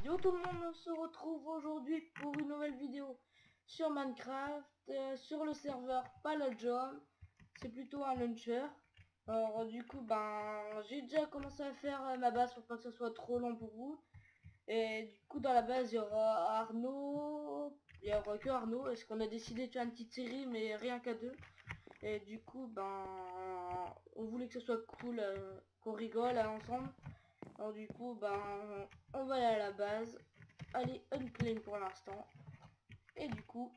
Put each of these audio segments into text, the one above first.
Yo tout le monde, on se retrouve aujourd'hui pour une nouvelle vidéo sur Minecraft, sur le serveur Palajom. C'est plutôt un launcher. Alors du coup j'ai déjà commencé à faire ma base pour pas que ce soit trop long pour vous. Et du coup dans la base il y aura Arnaud, il y aura que Arnaud, parce qu'on a décidé de faire une petite série mais rien qu'à deux. Et du coup on voulait que ce soit cool, qu'on rigole ensemble. Alors du coup on va aller à la base. Allez, unclaim pour l'instant. Et du coup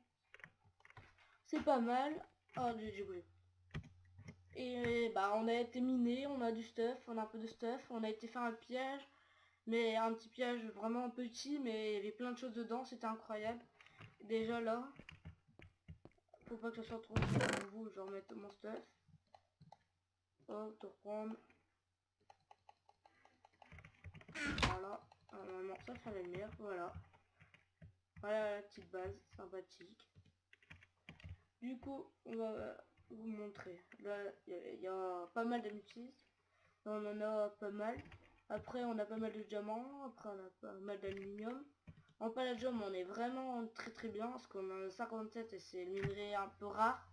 c'est pas mal. Oh j'ai oublié. Et on a été miné, on a du stuff, on a un peu de stuff, on a été faire un piège, mais un petit piège vraiment petit, mais il y avait plein de choses dedans, c'était incroyable. Déjà là, faut pas que ça soit trop pour vous, je vais remettre mon stuff. Oh, te reprendre. Voilà. Normalement ça fallait le meilleur, voilà. Voilà la petite base, sympathique. Du coup, on va vous montrer. Là, il y a pas mal d'améthystes. On en a pas mal. Après, on a pas mal de diamants. Après, on a pas mal d'aluminium. En palladium, on est vraiment très bien parce qu'on en a 57 et c'est le minerai un peu rare.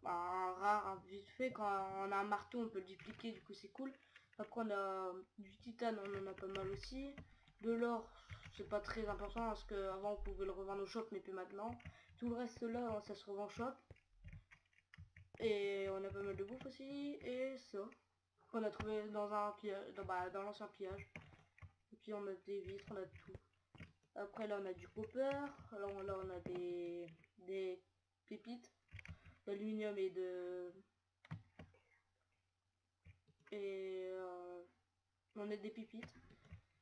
Rare vite fait. Quand on a un marteau, on peut le dupliquer, du coup c'est cool. Après, on a du titane, on en a pas mal aussi. De l'or, c'est pas très important parce que avant on pouvait le revendre au shop, mais plus maintenant. Tout le reste là, ça se revend au shop. Et on a pas mal de bouffe aussi. Et ça, qu'on a trouvé dans un pillage, dans l'ancien pillage. Et puis on a des vitres, on a tout. Après là on a du copper. Alors là on a des pépites d'aluminium et de... on a des pépites.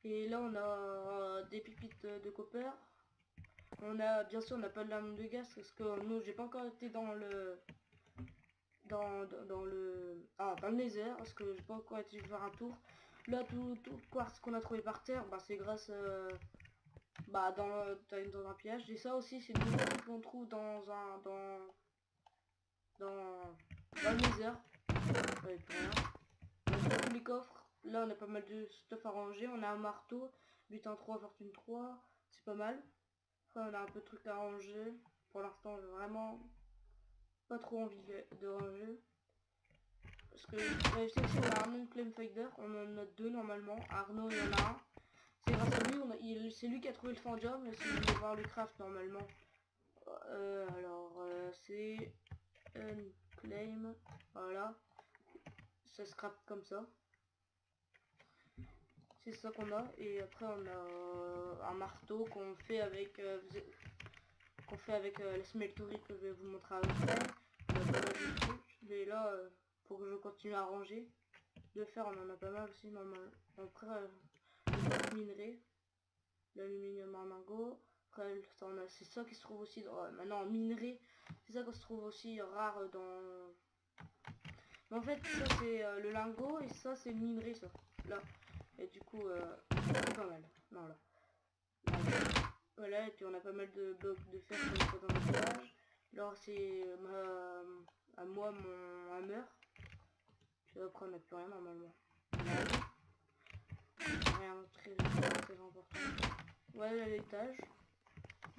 Et là on a des pépites de copper. On a bien sûr on n'a pas de lame de gaz parce que nous j'ai pas encore été dans le dans le nether parce que j'ai pas encore été faire un tour. Là tout quartz qu'on a trouvé par terre, c'est grâce dans un piège. Et ça aussi c'est des trucs qu'on trouve dans le nether. Avec rien. On a tous les coffres. Là on a pas mal de stuff à ranger. On a un marteau, butin 3, fortune 3, c'est pas mal. Après on a un peu de trucs à ranger. Pour l'instant j'ai vraiment pas trop envie de ranger. Parce que je sais que si on a Arnaud Claim Fighter, on en a deux normalement. Arnaud il y en a un. C'est grâce à lui, c'est lui qui a trouvé le fandium, mais si vous voulez voir le craft normalement. C'est unclaim, voilà. Ça scrape comme ça. C'est ça qu'on a. Et après on a un marteau qu'on fait avec la smelterie que je vais vous montrer après. On a pas mal de trucs. Mais là, pour que je continue à ranger. De fer on en a pas mal aussi normalement. Après le minerai, l'aluminium en lingot. Après c'est ça qui se trouve aussi maintenant en minerai, c'est ça qu'on se trouve aussi rare dans... Mais en fait ça c'est le lingot et ça c'est le minerai, ça là. Et du coup c'est pas mal. Non là. Voilà, et puis on a pas mal de blocs de fer qu'on trouve dans le village. Alors c'est à moi mon hammer. Puis après on n'a plus rien normalement. Rien très important. Voilà l'étage.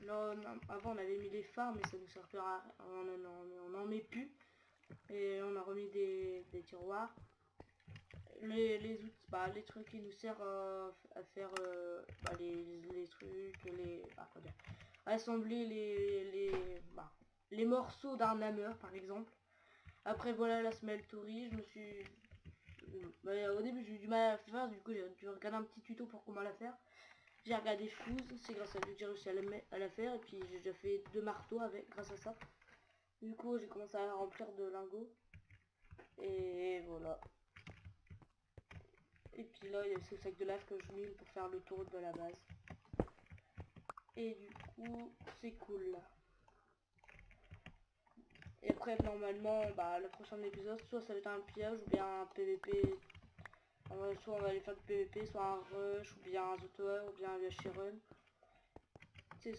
Là avant on avait mis les phares mais ça nous sert plus à on en met plus. Et on a remis des tiroirs. Les outils, les trucs qui nous servent à faire les trucs, assembler les morceaux d'un hammer par exemple. Après voilà la smelterie, je me suis... au début j'ai eu du mal à la faire, du coup j'ai dû regarder un petit tuto pour comment la faire. J'ai regardé Fuse, c'est grâce à lui que j'ai réussi à la faire, et puis j'ai déjà fait 2 marteaux avec grâce à ça. Du coup j'ai commencé à remplir de lingots. Et voilà. Et puis là il y a ce sac de lave que je mets pour faire le tour de la base. Et du coup c'est cool là. Et après normalement le prochain épisode soit ça va être un pillage ou bien un PVP. Soit on va aller faire du PVP, soit un rush, ou bien un Zotower, ou bien un Yachiron. C'est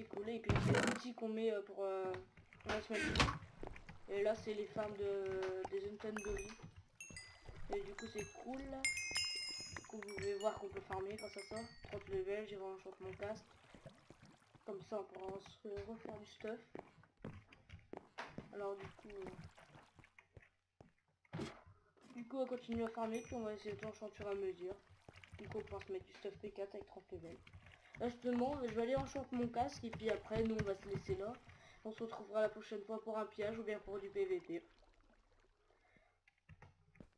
cool. Et puis c'est l'outil qu'on met pour la smelterie. Et là c'est les farms des Untenberry. Et du coup c'est cool. coup vous pouvez voir qu'on peut farmer grâce à ça. 30 levels, j'ai enchanté mon casque. Comme ça on pourra se refaire du stuff. Alors du coup on va continuer à farmer, puis on va essayer d'enchanter à mesure. Du coup on pourra se mettre du stuff P4 avec 30 levels. Là justement je vais aller enchanter mon casque et puis après nous on va se laisser là. On se retrouvera la prochaine fois pour un pillage ou bien pour du PVP.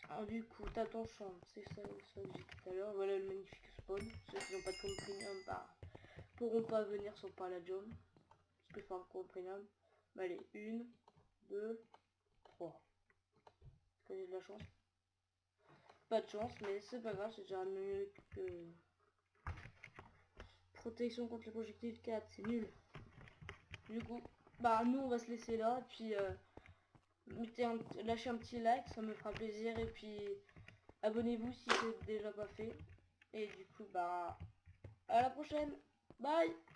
Alors du coup t'as ton champ, c'est ça que j'ai dit tout à l'heure. Voilà le magnifique spawn. Ceux qui n'ont pas de compte premium pourront pas venir sur Paladium. Parce que faire un compte premium. Bah, allez, 1, 2, 3. J'ai de la chance. Pas de chance, mais c'est pas grave, c'est déjà mieux que... Protection contre les projectiles 4, c'est nul. Du coup, bah nous on va se laisser là, puis lâchez un petit like, ça me fera plaisir, et puis abonnez-vous si c'est déjà pas fait. Et du coup, bah à la prochaine, bye.